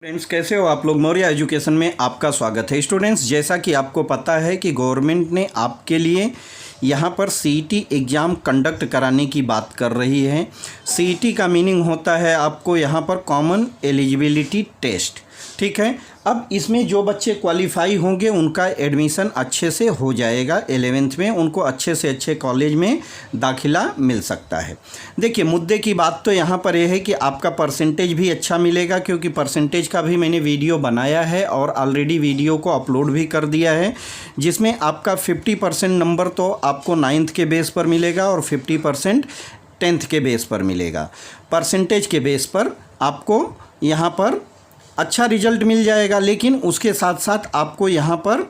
Students कैसे हो आप लोग। मौर्य एजुकेशन में आपका स्वागत है। स्टूडेंट्स जैसा कि आपको पता है कि गवर्नमेंट ने आपके लिए यहाँ पर सीईटी एग्ज़ाम कंडक्ट कराने की बात कर रही है। सीईटी का मीनिंग होता है आपको यहाँ पर कॉमन एलिजिबिलिटी टेस्ट, ठीक है। अब इसमें जो बच्चे क्वालिफाई होंगे उनका एडमिशन अच्छे से हो जाएगा। 11th में उनको अच्छे से अच्छे कॉलेज में दाखिला मिल सकता है। देखिए मुद्दे की बात तो यहाँ पर यह है कि आपका परसेंटेज भी अच्छा मिलेगा, क्योंकि परसेंटेज का भी मैंने वीडियो बनाया है और ऑलरेडी वीडियो को अपलोड भी कर दिया है, जिसमें आपका 50% नंबर तो आपको 9th के बेस पर मिलेगा और 50% 10th के बेस पर मिलेगा। परसेंटेज के बेस पर आपको यहाँ पर अच्छा रिजल्ट मिल जाएगा, लेकिन उसके साथ साथ आपको यहाँ पर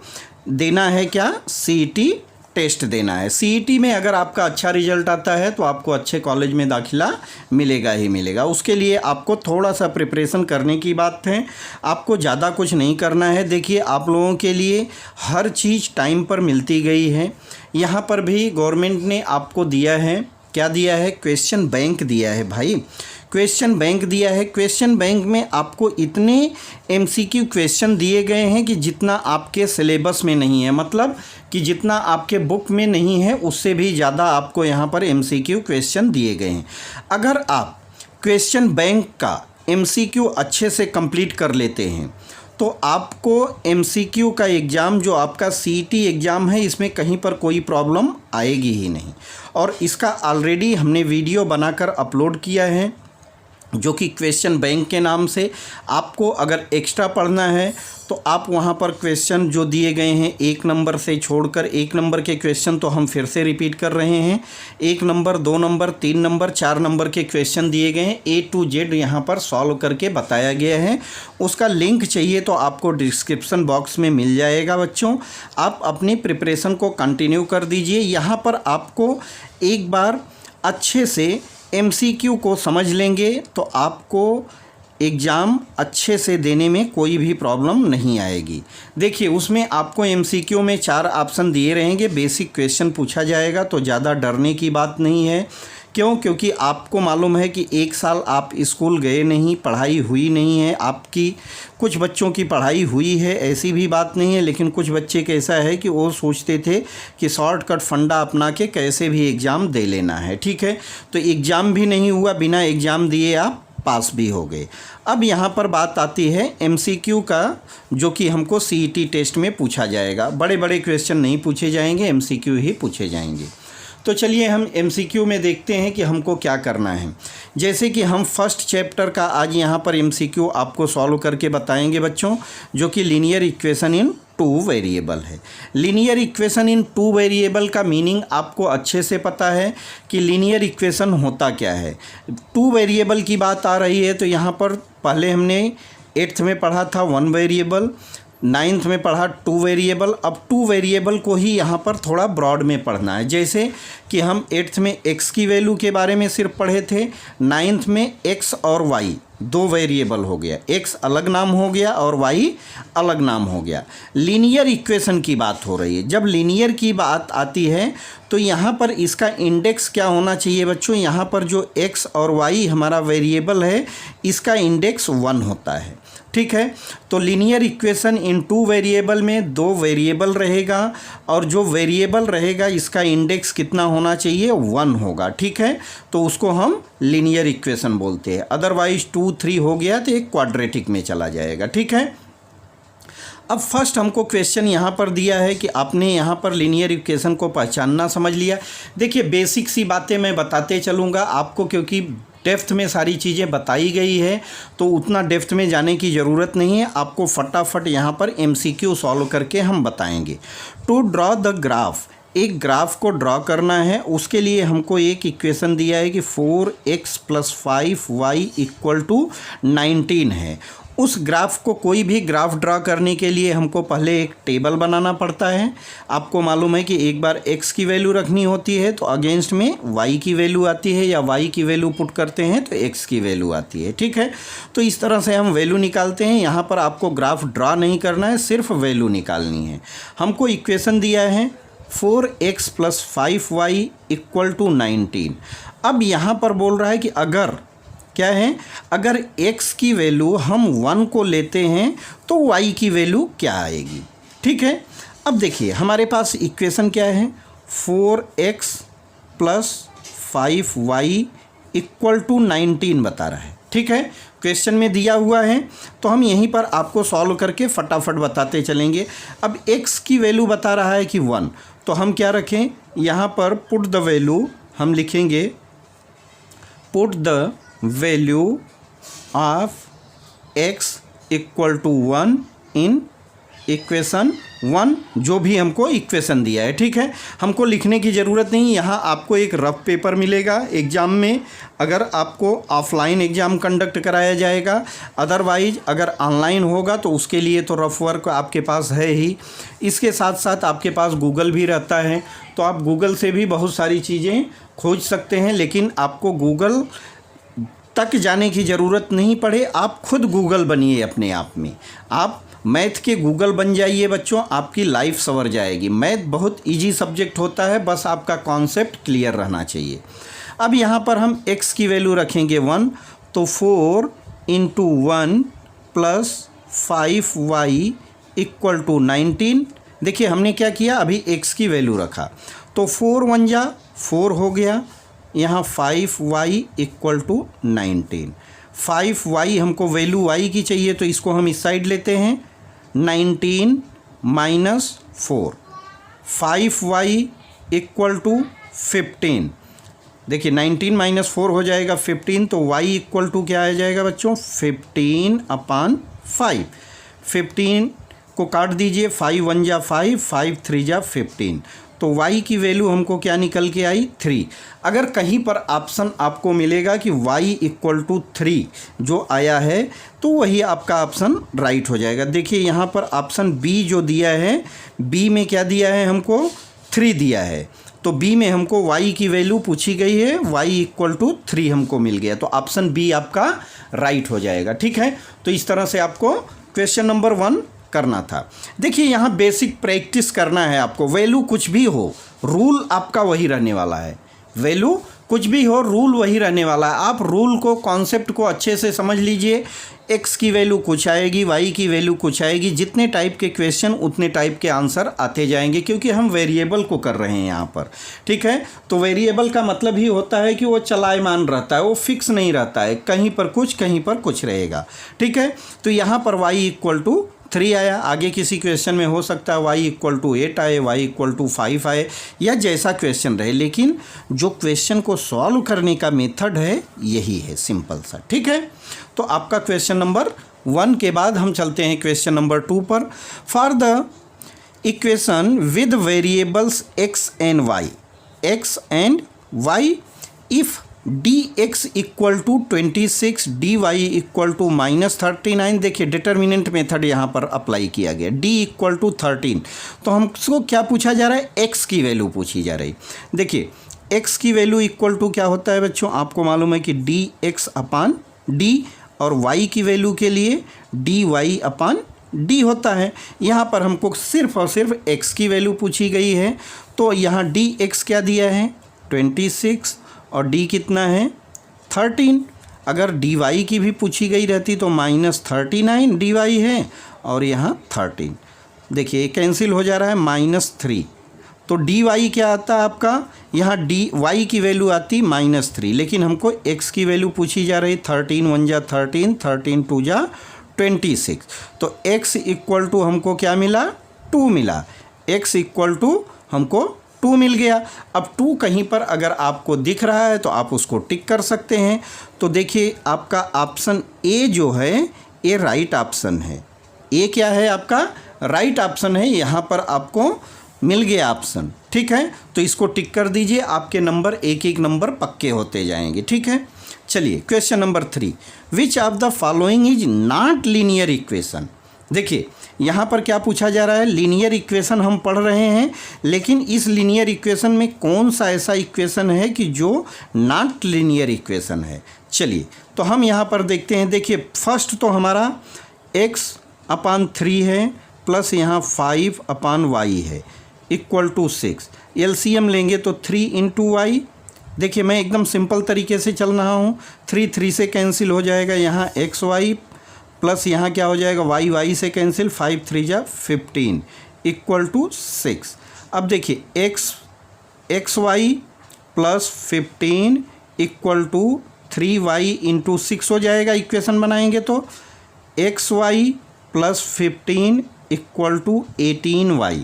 देना है क्या, सीईटी टेस्ट देना है। सीईटी में अगर आपका अच्छा रिजल्ट आता है तो आपको अच्छे कॉलेज में दाखिला मिलेगा ही मिलेगा। उसके लिए आपको थोड़ा सा प्रिपरेशन करने की बात है, आपको ज़्यादा कुछ नहीं करना है। देखिए आप लोगों के लिए हर चीज़ टाइम पर मिलती गई है। यहाँ पर भी गवर्नमेंट ने आपको दिया है, क्या दिया है, क्वेश्चन बैंक दिया है भाई, क्वेश्चन बैंक दिया है। क्वेश्चन बैंक में आपको इतने एमसीक्यू क्वेश्चन दिए गए हैं कि जितना आपके सिलेबस में नहीं है, मतलब कि जितना आपके बुक में नहीं है उससे भी ज़्यादा आपको यहाँ पर एमसीक्यू क्वेश्चन दिए गए हैं। अगर आप क्वेश्चन बैंक का एमसीक्यू अच्छे से कंप्लीट कर लेते हैं तो आपको एमसीक्यू का एग्ज़ाम जो आपका सीईटी एग्ज़ाम है इसमें कहीं पर कोई प्रॉब्लम आएगी ही नहीं। और इसका ऑलरेडी हमने वीडियो बनाकर अपलोड किया है, जो कि क्वेश्चन बैंक के नाम से। आपको अगर एक्स्ट्रा पढ़ना है तो आप वहाँ पर क्वेश्चन जो दिए गए हैं 1 नंबर से छोड़कर, 1 नंबर के क्वेश्चन तो हम फिर से रिपीट कर रहे हैं, 1 नंबर 2 नंबर 3 नंबर 4 नंबर के क्वेश्चन दिए गए हैं, A to Z यहाँ पर सॉल्व करके बताया गया है। उसका लिंक चाहिए तो आपको डिस्क्रिप्शन बॉक्स में मिल जाएगा। बच्चों आप अपनी प्रिपरेशन को कंटिन्यू कर दीजिए। यहाँ पर आपको एक बार अच्छे से एमसीक्यू को समझ लेंगे तो आपको एग्ज़ाम अच्छे से देने में कोई भी प्रॉब्लम नहीं आएगी। देखिए उसमें आपको एमसीक्यू में 4 ऑप्शन दिए रहेंगे, बेसिक क्वेश्चन पूछा जाएगा, तो ज़्यादा डरने की बात नहीं है। क्यों? क्योंकि आपको मालूम है कि 1 साल आप स्कूल गए नहीं, पढ़ाई हुई नहीं है आपकी। कुछ बच्चों की पढ़ाई हुई है, ऐसी भी बात नहीं है, लेकिन कुछ बच्चे कैसा है कि वो सोचते थे कि शॉर्टकट फंडा अपना के कैसे भी एग्ज़ाम दे लेना है, ठीक है। तो एग्ज़ाम भी नहीं हुआ, बिना एग्ज़ाम दिए आप पास भी हो गए। अब यहाँ पर बात आती है एमसीक्यू का, जो कि हमको सीईटी टेस्ट में पूछा जाएगा। बड़े बड़े क्वेश्चन नहीं पूछे जाएंगे, एमसीक्यू ही पूछे जाएंगे। तो चलिए हम एमसीक्यू में देखते हैं कि हमको क्या करना है। जैसे कि हम फर्स्ट चैप्टर का आज यहाँ पर एमसीक्यू आपको सॉल्व करके बताएंगे बच्चों, जो कि लीनियर इक्वेशन इन 2 वेरिएबल है। लीनियर इक्वेशन इन 2 वेरिएबल का मीनिंग आपको अच्छे से पता है कि लीनियर इक्वेशन होता क्या है। 2 वेरिएबल की बात आ रही है तो यहाँ पर पहले हमने 8th में पढ़ा था 1 वेरिएबल, 9th में पढ़ा 2 वेरिएबल। अब 2 वेरिएबल को ही यहाँ पर थोड़ा ब्रॉड में पढ़ना है। जैसे कि हम 8th में x की वैल्यू के बारे में सिर्फ पढ़े थे, 9th में x और y 2 वेरिएबल हो गया, x अलग नाम हो गया और y अलग नाम हो गया। लीनियर इक्वेशन की बात हो रही है। जब लीनियर की बात आती है तो यहाँ पर इसका इंडेक्स क्या होना चाहिए बच्चों, यहाँ पर जो x और y हमारा वेरिएबल है इसका इंडेक्स 1 होता है, ठीक है। तो लीनियर इक्वेशन इन 2 वेरिएबल में 2 वेरिएबल रहेगा और जो वेरिएबल रहेगा इसका इंडेक्स कितना होना चाहिए, 1 होगा, ठीक है। तो उसको हम लीनियर इक्वेशन बोलते हैं। अदरवाइज 2 3 हो गया तो एक क्वाड्रेटिक में चला जाएगा, ठीक है। अब फर्स्ट हमको क्वेश्चन यहाँ पर दिया है कि आपने यहाँ पर लीनियर इक्वेशन को पहचानना समझ लिया। देखिए बेसिक सी बातें मैं बताते चलूँगा आपको, क्योंकि डेप्थ में सारी चीज़ें बताई गई है तो उतना डेप्थ में जाने की ज़रूरत नहीं है। आपको फटाफट यहाँ पर एमसीक्यू सॉल्व करके हम बताएंगे। टू ड्रॉ द ग्राफ, एक ग्राफ को ड्रॉ करना है। उसके लिए हमको एक इक्वेशन दिया है कि 4x + 5y = 19 है। उस ग्राफ को, कोई भी ग्राफ ड्रा करने के लिए हमको पहले एक टेबल बनाना पड़ता है। आपको मालूम है कि एक बार x की वैल्यू रखनी होती है तो अगेंस्ट में y की वैल्यू आती है, या y की वैल्यू पुट करते हैं तो x की वैल्यू आती है, ठीक है। तो इस तरह से हम वैल्यू निकालते हैं। यहाँ पर आपको ग्राफ ड्रा नहीं करना है, सिर्फ वैल्यू निकालनी है। हमको इक्वेशन दिया है 4x + 5y = 19। अब यहाँ पर बोल रहा है कि अगर क्या है, अगर x की वैल्यू हम 1 को लेते हैं तो y की वैल्यू क्या आएगी। ठीक है, अब देखिए हमारे पास इक्वेशन क्या है, 4x + 5y = 19 बता रहा है। ठीक है, क्वेश्चन में दिया हुआ है तो हम यहीं पर आपको सॉल्व करके फटाफट बताते चलेंगे। अब x की वैल्यू बता रहा है कि 1, तो हम क्या रखें, यहाँ पर पुट द वैल्यू हम लिखेंगे, put the value of x = 1 in equation 1, जो भी हमको इक्वेशन दिया है। ठीक है, हमको लिखने की ज़रूरत नहीं, यहाँ आपको एक रफ पेपर मिलेगा एग्ज़ाम में, अगर आपको ऑफलाइन एग्ज़ाम कंडक्ट कराया जाएगा, अदरवाइज अगर ऑनलाइन होगा तो उसके लिए तो रफ वर्क आपके पास है ही। इसके साथ साथ आपके पास गूगल भी रहता है, तो आप गूगल से भी बहुत सारी चीज़ें खोज सकते हैं, लेकिन आपको गूगल तक जाने की ज़रूरत नहीं पड़े, आप खुद गूगल बनिए अपने आप में। आप मैथ के गूगल बन जाइए बच्चों, आपकी लाइफ संवर जाएगी। मैथ बहुत इजी सब्जेक्ट होता है, बस आपका कॉन्सेप्ट क्लियर रहना चाहिए। अब यहाँ पर हम x की वैल्यू रखेंगे 1, तो 4 × 1 + 5y = 19। देखिए हमने क्या किया, अभी x की वैल्यू रखा, तो 4 1 जा 4 हो गया, यहाँ 5y = 19। 5y हमको वैल्यू y की चाहिए, तो इसको हम इस साइड लेते हैं, 19 - 4, 5y = 15। देखिए 19 - 4 हो जाएगा 15, तो y = क्या आ जाएगा बच्चों, 15/5। 15 को काट दीजिए, 5 1 जा 5, 5 3 जा 15, तो y की वैल्यू हमको क्या निकल के आई, 3। अगर कहीं पर ऑप्शन आपको मिलेगा कि y = 3 जो आया है, तो वही आपका ऑप्शन राइट हो जाएगा। देखिए यहाँ पर ऑप्शन बी जो दिया है, बी में क्या दिया है, हमको 3 दिया है, तो बी में हमको y की वैल्यू पूछी गई है, y = 3 हमको मिल गया, तो ऑप्शन बी आपका राइट हो जाएगा। ठीक है, तो इस तरह से आपको क्वेश्चन नंबर 1 करना था। देखिए यहाँ बेसिक प्रैक्टिस करना है आपको, वैल्यू कुछ भी हो रूल आपका वही रहने वाला है, वैल्यू कुछ भी हो रूल वही रहने वाला है। आप रूल को, कॉन्सेप्ट को अच्छे से समझ लीजिए, x की वैल्यू कुछ आएगी, y की वैल्यू कुछ आएगी, जितने टाइप के क्वेश्चन उतने टाइप के आंसर आते जाएंगे, क्योंकि हम वेरिएबल को कर रहे हैं यहाँ पर। ठीक है, तो वेरिएबल का मतलब ही होता है कि वो चलायमान रहता है, वो फिक्स नहीं रहता है, कहीं पर कुछ कहीं पर कुछ रहेगा। ठीक है, तो यहाँ पर y = 3 आया, आगे किसी क्वेश्चन में हो सकता है y = 8 आए, y = 5 आए, या जैसा क्वेश्चन रहे, लेकिन जो क्वेश्चन को सॉल्व करने का मेथड है यही है, सिंपल सा। ठीक है, तो आपका क्वेश्चन नंबर 1 के बाद हम चलते हैं क्वेश्चन नंबर 2 पर। For the equation with variables x and y, if dx = 26, dy = -39। देखिए डिटर्मिनेंट मेथड यहाँ पर अप्लाई किया गया, d = 13, तो हमको क्या पूछा जा रहा है, x की वैल्यू पूछी जा रही। देखिए x की वैल्यू इक्वल टू क्या होता है बच्चों, आपको मालूम है कि dx/d, और y की वैल्यू के लिए dy/d होता है। यहाँ पर हमको सिर्फ और सिर्फ x की वैल्यू पूछी गई है, तो यहाँ dx क्या दिया है, 26, और d कितना है, 13। अगर dy की भी पूछी गई रहती तो -39 dy है, और यहाँ 13। देखिए कैंसिल हो जा रहा है, -3, तो dy क्या आता है आपका, यहाँ dy की वैल्यू आती -3, लेकिन हमको x की वैल्यू पूछी जा रही, 13 1 जा 13, 13 2 जा 26, तो x = हमको क्या मिला, 2 मिला, x = हमको 2 मिल गया। अब 2 कहीं पर अगर आपको दिख रहा है तो आप उसको टिक कर सकते हैं। तो देखिए आपका ऑप्शन ए जो है ये राइट ऑप्शन है, ए क्या है आपका, राइट ऑप्शन है, यहाँ पर आपको मिल गया ऑप्शन। ठीक है, तो इसको टिक कर दीजिए, आपके नंबर एक एक नंबर पक्के होते जाएंगे। ठीक है, चलिए question number 3, which of the following is not linear equation. देखिए यहाँ पर क्या पूछा जा रहा है, लीनियर इक्वेशन हम पढ़ रहे हैं, लेकिन इस लीनियर इक्वेशन में कौन सा ऐसा इक्वेशन है कि जो नॉट लीनियर इक्वेशन है। चलिए तो हम यहाँ पर देखते हैं। देखिए फर्स्ट तो हमारा x/3 है, प्लस यहाँ 5/y है, = 6। एलसीएम लेंगे तो 3 × y देखिए मैं एकदम सिंपल तरीके से चल रहा हूँ। 3 3 से कैंसिल हो जाएगा, यहाँ एक्स वाई प्लस यहाँ क्या हो जाएगा वाई वाई से कैंसिल, 5 3 जा 15 इक्वल टू 6। अब देखिए x y plus 15 equal to 3y into 6 हो जाएगा। इक्वेशन बनाएंगे तो x y plus 15 equal to 18y।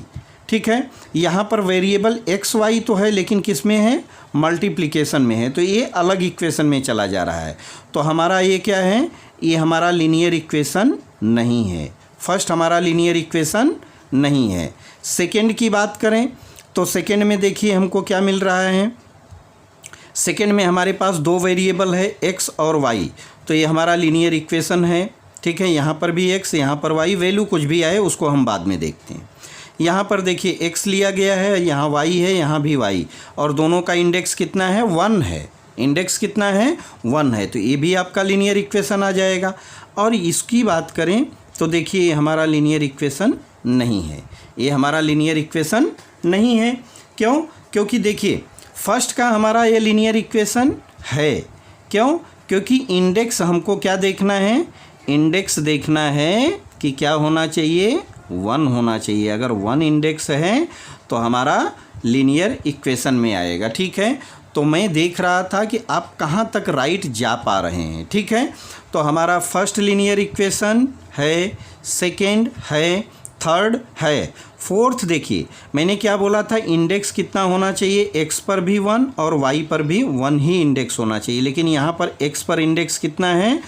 ठीक है, यहाँ पर वेरिएबल एक्स वाई तो है लेकिन किस में है, मल्टीप्लिकेशन में है, तो ये अलग इक्वेशन में चला जा रहा है। तो हमारा ये क्या है, ये हमारा लीनियर इक्वेशन नहीं है। फर्स्ट हमारा लीनियर इक्वेशन नहीं है। सेकेंड की बात करें तो सेकेंड में देखिए हमको क्या मिल रहा है। सेकेंड में हमारे पास दो वेरिएबल है एक्स और वाई, तो ये हमारा लीनियर इक्वेशन है। ठीक है, यहाँ पर भी एक्स, यहाँ पर वाई, वैल्यू कुछ भी आए उसको हम बाद में देखते हैं। यहाँ पर देखिए एक्स लिया गया है, यहाँ वाई है, यहाँ भी वाई, और दोनों का इंडेक्स कितना है, 1 है। इंडेक्स कितना है, 1 है, तो ये भी आपका लीनियर इक्वेशन आ जाएगा। और इसकी बात करें तो देखिए ये हमारा लीनियर इक्वेशन नहीं है, ये हमारा लीनियर इक्वेशन नहीं है। क्यों? क्योंकि देखिए फर्स्ट का हमारा ये लीनियर इक्वेशन है। क्यों? क्योंकि इंडेक्स हमको क्या देखना है, इंडेक्स देखना है कि क्या होना चाहिए, 1 होना चाहिए। अगर 1 इंडेक्स है तो हमारा लीनियर इक्वेशन में आएगा। ठीक है, तो मैं देख रहा था कि आप कहाँ तक राइट जा पा रहे हैं। ठीक है, तो हमारा फर्स्ट लीनियर इक्वेशन है, सेकेंड है, थर्ड है, फोर्थ देखिए मैंने क्या बोला था, इंडेक्स कितना होना चाहिए, एक्स पर भी 1 और वाई पर भी 1 ही इंडेक्स होना चाहिए। लेकिन यहाँ पर एक्स पर इंडेक्स कितना है,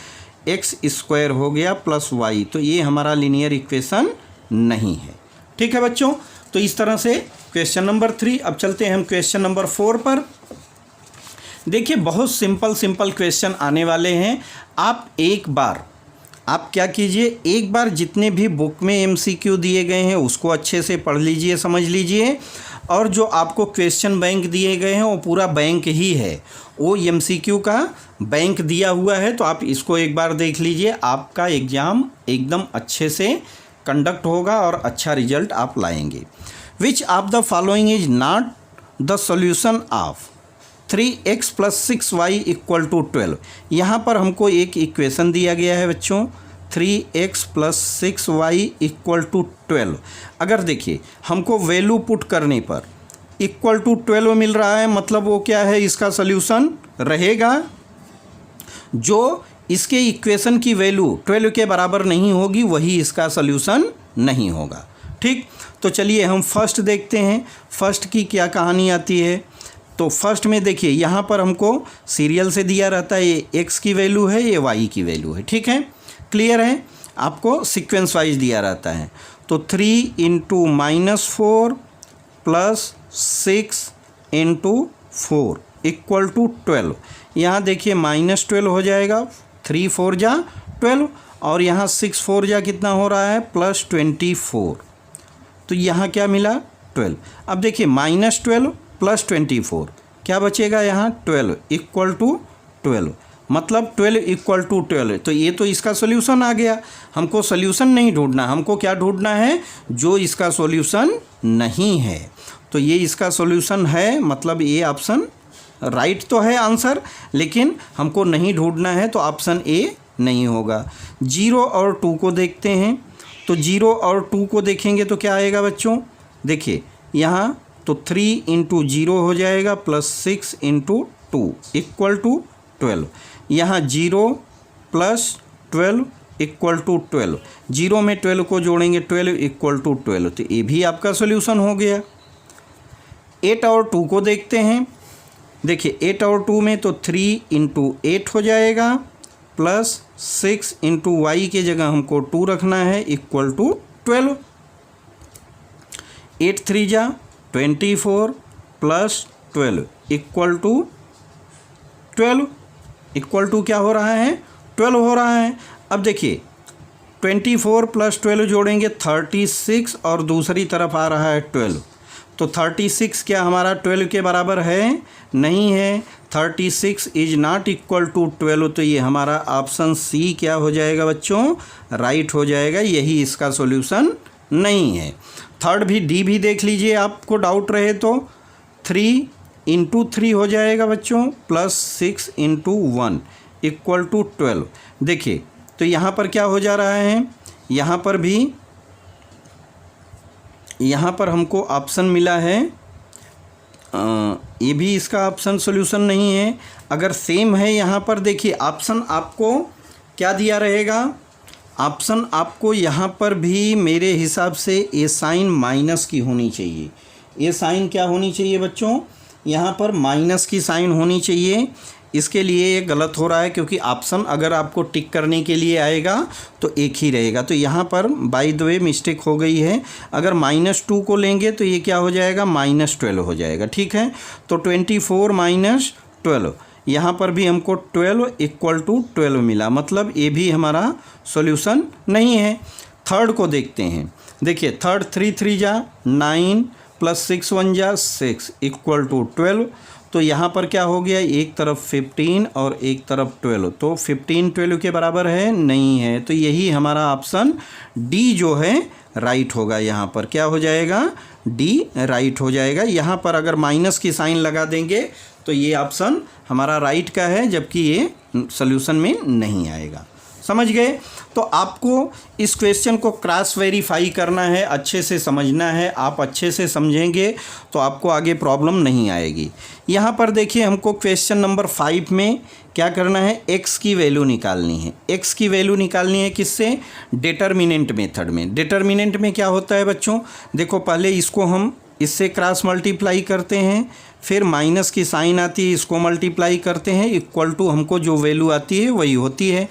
एक्स स्क्वायर हो गया प्लस वाई, तो ये हमारा लीनियर इक्वेशन नहीं है। ठीक है बच्चों, तो इस तरह से क्वेश्चन नंबर 3। अब चलते हैं हम क्वेश्चन नंबर 4 पर। देखिए बहुत सिंपल क्वेश्चन आने वाले हैं। आप क्या कीजिए, एक बार जितने भी बुक में एमसीक्यू दिए गए हैं उसको अच्छे से पढ़ लीजिए, समझ लीजिए, और जो आपको क्वेश्चन बैंक दिए गए हैं वो पूरा बैंक ही है, वो एमसीक्यू का बैंक दिया हुआ है। तो आप इसको एक बार देख लीजिए, आपका एग्ज़ाम एकदम अच्छे से कंडक्ट होगा और अच्छा रिजल्ट आप लाएंगे। Which of the following is not the solution of 3x + 6y = 12। यहाँ पर हमको एक इक्वेशन दिया गया है बच्चों, 3x + 6y = 12। अगर देखिए हमको वैल्यू पुट करने पर =12 मिल रहा है, मतलब वो क्या है, इसका सॉल्यूशन रहेगा। जो इसके इक्वेशन की वैल्यू 12 के बराबर नहीं होगी वही इसका सॉल्यूशन नहीं होगा। ठीक, तो चलिए हम फर्स्ट देखते हैं, फर्स्ट की क्या कहानी आती है। तो फर्स्ट में देखिए यहाँ पर हमको सीरियल से दिया रहता है, ये एक्स की वैल्यू है, ये वाई की वैल्यू है। ठीक है, क्लियर है, आपको सीक्वेंस वाइज दिया रहता है। तो 3 × -4 + 6 × 4 = 12। यहाँ देखिए -12 हो जाएगा, 3 4 जा 12, और यहाँ 6 4 जा कितना हो रहा है, +24। तो यहाँ क्या मिला, 12। अब देखिए -12 + 24 क्या बचेगा, यहाँ 12 = 12, मतलब 12 = 12। तो ये तो इसका सॉल्यूशन आ गया। हमको सॉल्यूशन नहीं ढूंढना, हमको क्या ढूंढना है, जो इसका सॉल्यूशन नहीं है। तो ये इसका सॉल्यूशन है, मतलब ये ऑप्शन राइट तो है आंसर, लेकिन हमको नहीं ढूंढना है, तो ऑप्शन ए नहीं होगा। 0 और 2 को देखते हैं। तो 0 और 2 को देखेंगे तो क्या आएगा बच्चों, देखिए यहाँ तो 3 × 0 हो जाएगा + 6 × 2 = 12। यहाँ 0 + 12 = 12, 0 में 12 को जोड़ेंगे, 12 = 12, तो ये भी आपका सॉल्यूशन हो गया। 8 और 2 को देखते हैं। देखिए 8 और 2 में तो 3 × 8 हो जाएगा + 6 × y के जगह हमको 2 रखना है = 12। 8 3 जा 24 + 12 = 12 = क्या हो रहा है, 12 हो रहा है। अब देखिए 24 + 12 जोड़ेंगे 36, और दूसरी तरफ आ रहा है 12, तो 36 क्या हमारा 12 के बराबर है, नहीं है। 36 = नॉट = 12, तो ये हमारा ऑप्शन सी क्या हो जाएगा बच्चों, राइट हो जाएगा, यही इसका सॉल्यूशन नहीं है। थर्ड भी, डी भी देख लीजिए, आपको डाउट रहे तो 3 इंटू 3 हो जाएगा बच्चों, प्लस 6 इंटू 1 इक्वल टू 12। देखिए तो यहाँ पर क्या हो जा रहा है, यहाँ पर हमको ऑप्शन मिला है, ये भी इसका ऑप्शन सॉल्यूशन नहीं है। अगर सेम है यहाँ पर देखिए ऑप्शन आपको क्या दिया रहेगा, ऑप्शन आपको यहाँ पर भी मेरे हिसाब से ए साइन माइनस की होनी चाहिए। ये साइन क्या होनी चाहिए बच्चों, यहाँ पर माइनस की साइन होनी चाहिए। इसके लिए ये गलत हो रहा है क्योंकि ऑप्शन अगर आपको टिक करने के लिए आएगा तो एक ही रहेगा। तो यहाँ पर बाय द वे मिस्टेक हो गई है। अगर -2 को लेंगे तो ये क्या हो जाएगा, -12 हो जाएगा। ठीक है, तो 24 माइनस 12, यहाँ पर भी हमको 12 इक्वल टू 12 मिला, मतलब ये भी हमारा सॉल्यूशन नहीं है। थर्ड को देखते हैं। देखिए थर्ड 3 3 जा 9 प्लस 6 1 जा 6 इक्वल टू 12। तो यहाँ पर क्या हो गया, एक तरफ 15 और एक तरफ 12, तो 15 12 के बराबर है, नहीं है। तो यही हमारा ऑप्शन डी जो है राइट होगा। यहाँ पर क्या हो जाएगा, डी राइट हो जाएगा। यहाँ पर अगर माइनस की साइन लगा देंगे तो ये ऑप्शन हमारा राइट का है, जबकि ये सॉल्यूशन में नहीं आएगा। समझ गए। तो आपको इस क्वेश्चन को क्रॉस वेरीफाई करना है, अच्छे से समझना है। आप अच्छे से समझेंगे तो आपको आगे प्रॉब्लम नहीं आएगी। यहाँ पर देखिए हमको क्वेश्चन नंबर 5 में क्या करना है, x की वैल्यू निकालनी है। x की वैल्यू निकालनी है किससे, डिटर्मिनेंट मेथड में। डिटर्मिनेंट में क्या होता है बच्चों, देखो पहले इसको हम इससे क्रॉस मल्टीप्लाई करते हैं, फिर माइनस की साइन आती है, इसको मल्टीप्लाई करते हैं, इक्वल टू हमको जो वैल्यू आती है वही होती है।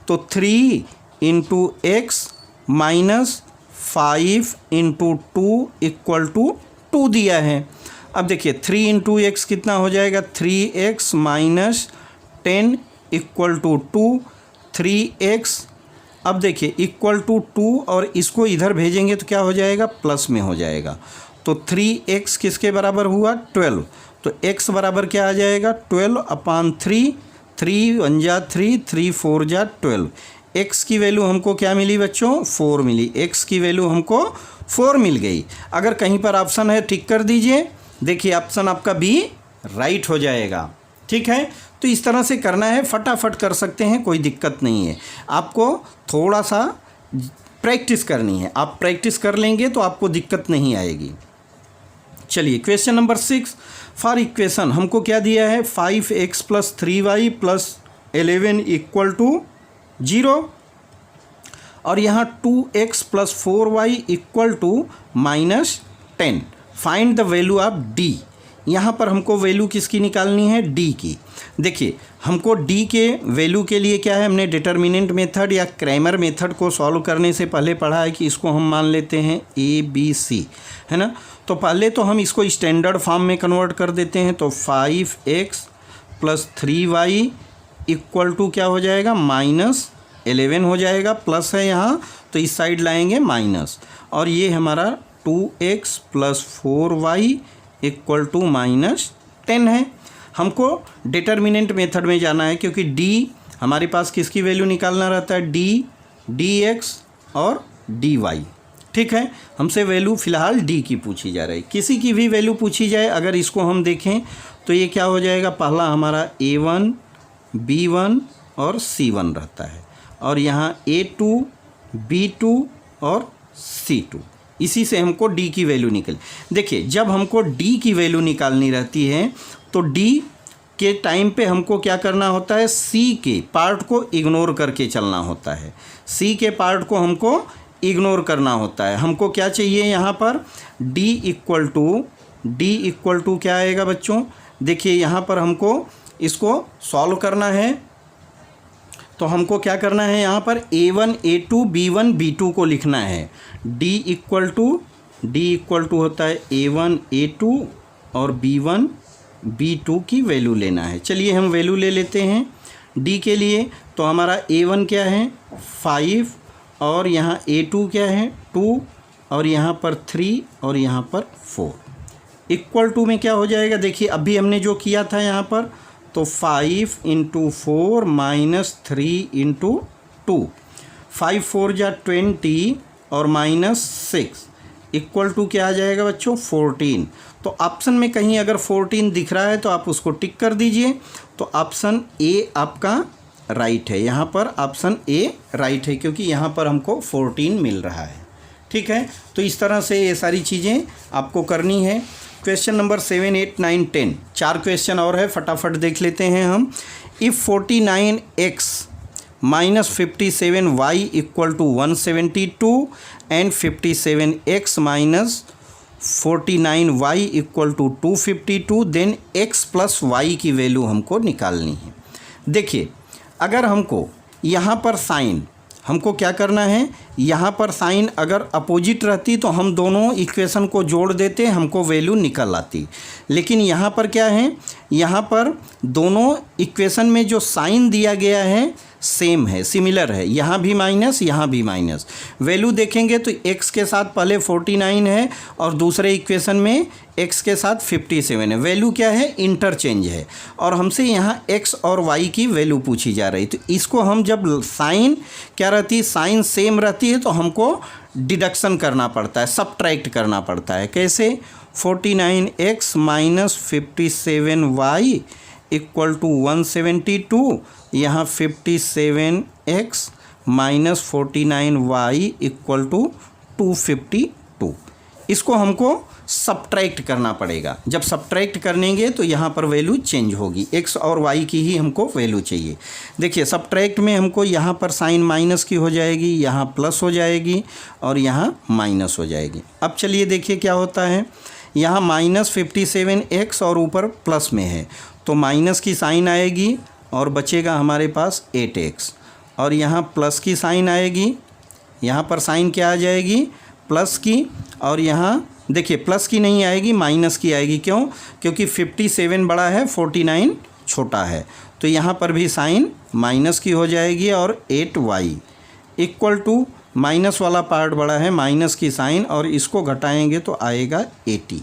तो 3 into x minus 5 into 2 equal to 2 दिया है। अब देखिए 3 इंटू एक्स कितना हो जाएगा, 3x minus 10 equal to 2, 3x। अब देखिए इक्वल टू 2 और इसको इधर भेजेंगे तो क्या हो जाएगा, प्लस में हो जाएगा। तो 3x किसके बराबर हुआ, 12। तो x बराबर क्या आ जाएगा, 12/3, 3 1 जा 3, 3 4 जा 12। x की वैल्यू हमको क्या मिली बच्चों, 4 मिली। x की वैल्यू हमको 4 मिल गई। अगर कहीं पर ऑप्शन है टिक कर दीजिए। देखिए ऑप्शन आपका बी राइट हो जाएगा। ठीक है, तो इस तरह से करना है, फटाफट कर सकते हैं, कोई दिक्कत नहीं है। आपको थोड़ा सा प्रैक्टिस करनी है, आप प्रैक्टिस कर लेंगे तो आपको दिक्कत नहीं आएगी। चलिए क्वेश्चन नंबर 6 फॉर इक्वेशन हमको क्या दिया है, 5x plus 3y plus 11 equal to 0 और यहाँ 2x plus 4y equal to -10। Find the value of d। यहाँ पर हमको वैल्यू किसकी निकालनी है, d की। देखिए हमको d के वैल्यू के लिए क्या है, हमने डिटर्मिनेंट मेथड या क्रैमर मेथड को सॉल्व करने से पहले पढ़ा है कि इसको हम मान लेते हैं ABC, है ना। तो पहले तो हम इसको स्टैंडर्ड फॉर्म में कन्वर्ट कर देते हैं। तो 5x plus 3y equal to क्या हो जाएगा, -11 हो जाएगा। प्लस है यहाँ तो इस साइड लाएंगे माइनस, और ये हमारा 2x plus 4y equal to -10 है। हमको डिटर्मिनेंट मेथड में जाना है क्योंकि d हमारे पास किसकी वैल्यू निकालना रहता है, d, dx और dy। ठीक है, हमसे वैल्यू फ़िलहाल d की पूछी जा रही है। किसी की भी वैल्यू पूछी जाए अगर इसको हम देखें तो ये क्या हो जाएगा, पहला हमारा a1 b1 और c1 रहता है, और यहाँ a2 b2 और c2। इसी से हमको d की वैल्यू निकल। देखिए जब हमको d की वैल्यू निकालनी रहती है तो d के टाइम पे हमको क्या करना होता है, c के पार्ट को इग्नोर करके चलना होता है। c के पार्ट को हमको इग्नोर करना होता है। हमको क्या चाहिए यहाँ पर, d इक्वल टू क्या आएगा बच्चों, देखिए यहाँ पर हमको इसको सॉल्व करना है। तो हमको क्या करना है, यहाँ पर a1 a2 b1 b2 को लिखना है। d इक्वल टू होता है a1 a2 और b1 b2 की वैल्यू लेना है। चलिए हम वैल्यू ले लेते हैं d के लिए। तो हमारा a1 क्या है, 5, और यहाँ a2 क्या है, 2, और यहाँ पर 3 और यहाँ पर 4। इक्वल टू में क्या हो जाएगा, देखिए अभी हमने जो किया था यहाँ पर, तो 5 इंटू 4 माइनस 3 इंटू 2, 5 4 जा 20 और -6 इक्वल टू क्या आ जाएगा बच्चों 14। तो ऑप्शन में कहीं अगर 14 दिख रहा है तो आप उसको टिक कर दीजिए। तो ऑप्शन ए आपका राइट है, यहाँ पर ऑप्शन ए राइट है क्योंकि यहाँ पर हमको 14 मिल रहा है। ठीक है, तो इस तरह से ये सारी चीज़ें आपको करनी है। क्वेश्चन नंबर 7, 8, 9, 10 4 क्वेश्चन और है, फटाफट देख लेते हैं हम। If 49x minus 57y equal to 172 and 57x minus 49y equal to 252 then x plus y की वैल्यू हमको निकालनी है। देखिए, अगर हमको यहाँ पर साइन हमको क्या करना है, यहाँ पर साइन अगर अपोजिट रहती तो हम दोनों इक्वेशन को जोड़ देते, हमको वैल्यू निकल आती। लेकिन यहाँ पर क्या है, यहाँ पर दोनों इक्वेशन में जो साइन दिया गया है सेम है, सिमिलर है, यहाँ भी माइनस यहाँ भी माइनस। वैल्यू देखेंगे तो x के साथ पहले 49 है और दूसरे इक्वेशन में x के साथ 57 है। वैल्यू क्या है, इंटरचेंज है और हमसे यहाँ x और y की वैल्यू पूछी जा रही। तो इसको हम जब साइन क्या रहती है, साइन सेम रहती है तो हमको डिडक्शन करना पड़ता है, सबट्रैक्ट करना पड़ता है। कैसे, 49x minus 57y equal to 172, यहाँ 57x minus 49y equal to 252। इसको हमको सबट्रैक्ट करना पड़ेगा। जब सबट्रैक्ट करेंगे तो यहाँ पर वैल्यू चेंज होगी, x और y की ही हमको वैल्यू चाहिए। देखिए, सबट्रैक्ट में हमको यहाँ पर साइन माइनस की हो जाएगी, यहाँ प्लस हो जाएगी और यहाँ माइनस हो जाएगी। अब चलिए देखिए क्या होता है, यहाँ माइनस 57x और ऊपर प्लस में है तो माइनस की साइन आएगी और बचेगा हमारे पास 8x और यहाँ प्लस की साइन आएगी, यहाँ पर साइन क्या आ जाएगी, प्लस की, और यहाँ देखिए प्लस की नहीं आएगी, माइनस की आएगी। क्यों, क्योंकि 57 बड़ा है, 49 छोटा है। तो यहाँ पर भी साइन माइनस की हो जाएगी और 8y इक्वल टू माइनस वाला पार्ट बड़ा है, माइनस की साइन, और इसको घटाएंगे तो आएगा 80।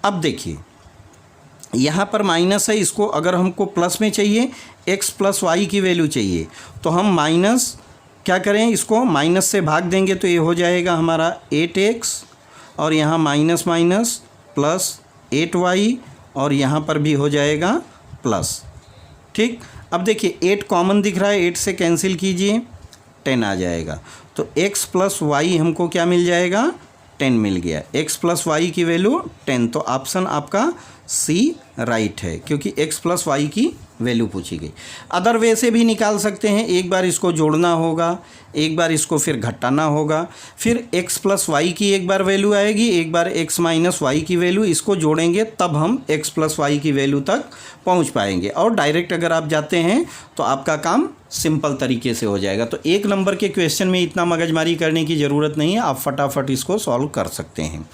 अब देखिए यहाँ पर माइनस है, इसको अगर हमको प्लस में चाहिए, x प्लस वाई की वैल्यू चाहिए, तो हम माइनस क्या करें, इसको माइनस से भाग देंगे तो ये हो जाएगा हमारा 8x और यहाँ माइनस माइनस प्लस 8y और यहाँ पर भी हो जाएगा प्लस। ठीक, अब देखिए 8 कॉमन दिख रहा है, 8 से कैंसिल कीजिए, 10 आ जाएगा। तो x प्लस वाई हमको क्या मिल जाएगा, 10 मिल गया। x प्लस वाई की वैल्यू 10, तो ऑप्शन आपका सी राइट है क्योंकि x प्लस वाई की वैल्यू पूछी गई। अदर वे से भी निकाल सकते हैं, एक बार इसको जोड़ना होगा, एक बार इसको फिर घटाना होगा, फिर x प्लस वाई की एक बार वैल्यू आएगी, एक बार x माइनस वाई की वैल्यू, इसको जोड़ेंगे तब हम x प्लस वाई की वैल्यू तक पहुंच पाएंगे। और डायरेक्ट अगर आप जाते हैं तो आपका काम सिंपल तरीके से हो जाएगा। तो 1 नंबर के क्वेश्चन में इतना मगजमारी करने की ज़रूरत नहीं है, आप फटाफट इसको सॉल्व कर सकते हैं।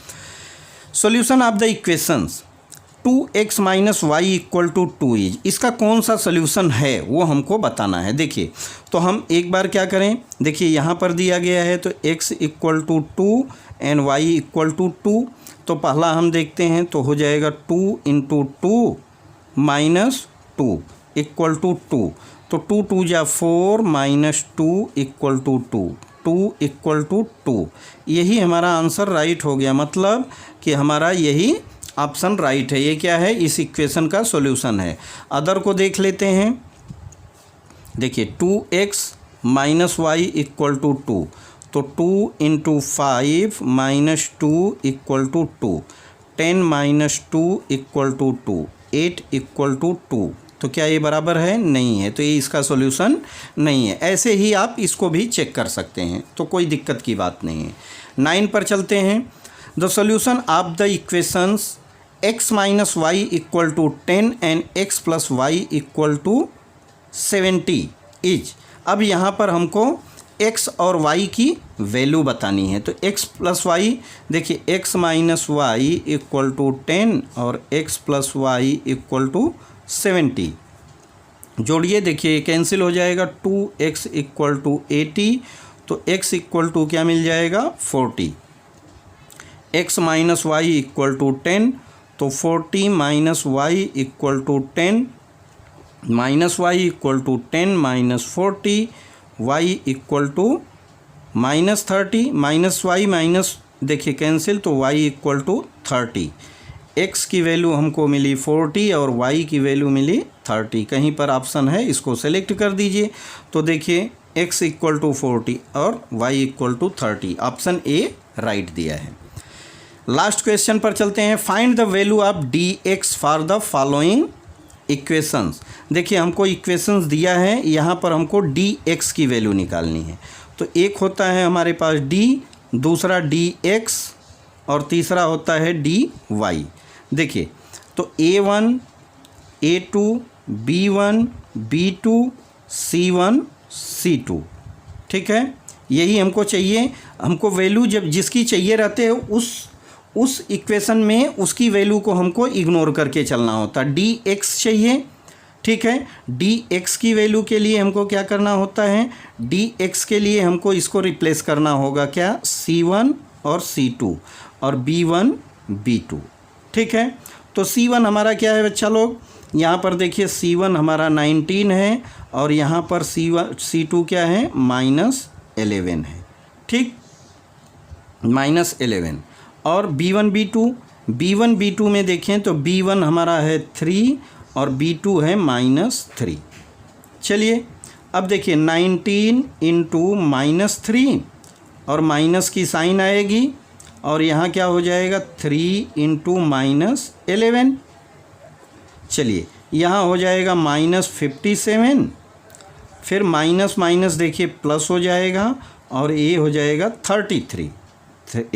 Solution of the equations 2x minus y equal to 2 is, इसका कौन सा सोल्यूशन है वो हमको बताना है। देखिए, तो हम एक बार क्या करें, देखिए यहाँ पर दिया गया है तो x equal to 2 and y equal to 2, तो पहला हम देखते हैं तो हो जाएगा 2 इंटू 2 माइनस 2 इक्वल टू 2, तो 2 2 जा 4 minus 2 equal to 2, 2 equal to 2। यही हमारा आंसर राइट हो गया, मतलब कि हमारा यही ऑप्शन राइट है। ये क्या है, इस इक्वेशन का सॉल्यूशन है। अदर को देख लेते हैं। देखिए 2x minus y equal to 2, तो 2 into 5 minus 2 equal to 2, 10 minus 2 equal to 2, 8 equal to 2। तो क्या ये बराबर है, नहीं है, तो ये इसका सॉल्यूशन नहीं है। ऐसे ही आप इसको भी चेक कर सकते हैं, तो कोई दिक्कत की बात नहीं है। 9 पर चलते हैं। The solution of the equations x minus y equal to 10 and x plus y equal to 70 is. अब यहाँ पर हमको x और y की वैल्यू बतानी है, तो x प्लस वाई, देखिए x minus y equal to 10 और x plus y equal to 70, जोड़िए, देखिए कैंसिल हो जाएगा, 2x इक्वल टू 80, तो x इक्वल टू क्या मिल जाएगा 40, x minus y equal to 10, तो 40 minus y equal to 10, minus y equal to 10 minus 40, y equal to minus 30, minus y minus देखिए cancel, तो y इक्वल टू 30। x की value हमको मिली 40 और y की वैल्यू मिली 30। कहीं पर ऑप्शन है, इसको सेलेक्ट कर दीजिए। तो देखिए x इक्वल टू 40 और y equal to 30, option A right दिया है। लास्ट क्वेश्चन पर चलते हैं। Find the value of dx for the following equations. देखिए हमको इक्वेशंस दिया है, यहाँ पर हमको dx की वैल्यू निकालनी है। तो एक होता है हमारे पास d, दूसरा dx और तीसरा होता है dy। देखिए तो a1, a2, b1, b2, c1, c2, ठीक है, यही हमको चाहिए। हमको वैल्यू जब जिसकी चाहिए रहते हैं उस इक्वेशन में उसकी वैल्यू को हमको इग्नोर करके चलना होता है। dx चाहिए, ठीक है, dx की वैल्यू के लिए हमको क्या करना होता है, dx के लिए हमको इसको रिप्लेस करना होगा क्या, c1 और c2 और b1 b2, ठीक है। तो c1 हमारा क्या है बच्चा लोग, यहाँ पर देखिए c1 हमारा 19 है और यहाँ पर c2 क्या है, -11 है, ठीक, -11। और b1 b2 में देखें तो b1 हमारा है 3 और b2 है -3। चलिए अब देखिए 19 इंटू -3 और माइनस की साइन आएगी और यहाँ क्या हो जाएगा 3 इंटू -11। चलिए यहाँ हो जाएगा -57, फिर माइनस देखिए प्लस हो जाएगा और ये हो जाएगा 33।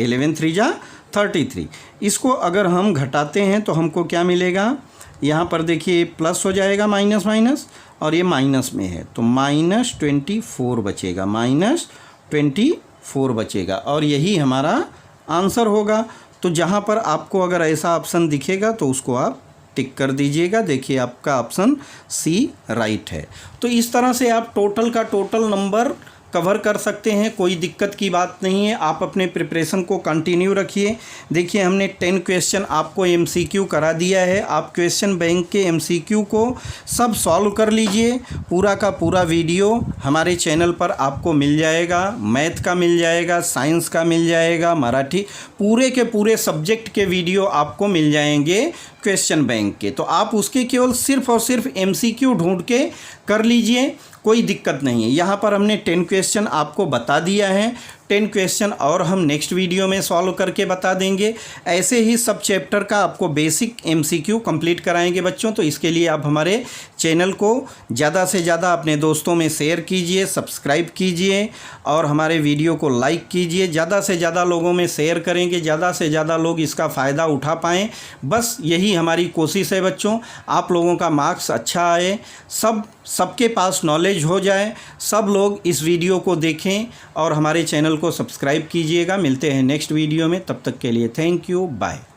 11 3 जा 33। इसको अगर हम घटाते हैं तो हमको क्या मिलेगा, यहाँ पर देखिए प्लस हो जाएगा माइनस और ये माइनस में है तो -24 बचेगा, -24 बचेगा और यही हमारा आंसर होगा। तो जहाँ पर आपको अगर ऐसा ऑप्शन दिखेगा तो उसको आप टिक कर दीजिएगा। देखिए आपका ऑप्शन सी राइट है। तो इस तरह से आप टोटल का टोटल नंबर कवर कर सकते हैं, कोई दिक्कत की बात नहीं है। आप अपने प्रिपरेशन को कंटिन्यू रखिए। देखिए हमने 10 क्वेश्चन आपको एमसीक्यू करा दिया है। आप क्वेश्चन बैंक के एमसीक्यू को सब सॉल्व कर लीजिए। पूरा का पूरा वीडियो हमारे चैनल पर आपको मिल जाएगा। मैथ का मिल जाएगा, साइंस का मिल जाएगा, मराठी, पूरे के पूरे सब्जेक्ट के वीडियो आपको मिल जाएंगे क्वेश्चन बैंक के। तो आप उसके केवल सिर्फ और सिर्फ एमसीक्यू ढूंढ के कर लीजिए, कोई दिक्कत नहीं है। यहाँ पर हमने 10 क्वेश्चन आपको बता दिया है। 10 क्वेश्चन और हम नेक्स्ट वीडियो में सॉल्व करके बता देंगे। ऐसे ही सब चैप्टर का आपको बेसिक एमसीक्यू कंप्लीट कराएंगे बच्चों। तो इसके लिए आप हमारे चैनल को ज़्यादा से ज़्यादा अपने दोस्तों में शेयर कीजिए, सब्सक्राइब कीजिए और हमारे वीडियो को लाइक कीजिए। ज़्यादा से ज़्यादा लोगों में शेयर करेंगे, ज़्यादा से ज़्यादा लोग इसका फ़ायदा उठा पाएँ। बस यही हमारी कोशिश है बच्चों, आप लोगों का मार्क्स अच्छा आए, सबके पास नॉलेज हो जाए, सब लोग इस वीडियो को देखें और हमारे चैनल को सब्सक्राइब कीजिएगा। मिलते हैं नेक्स्ट वीडियो में, तब तक के लिए थैंक यू, बाय।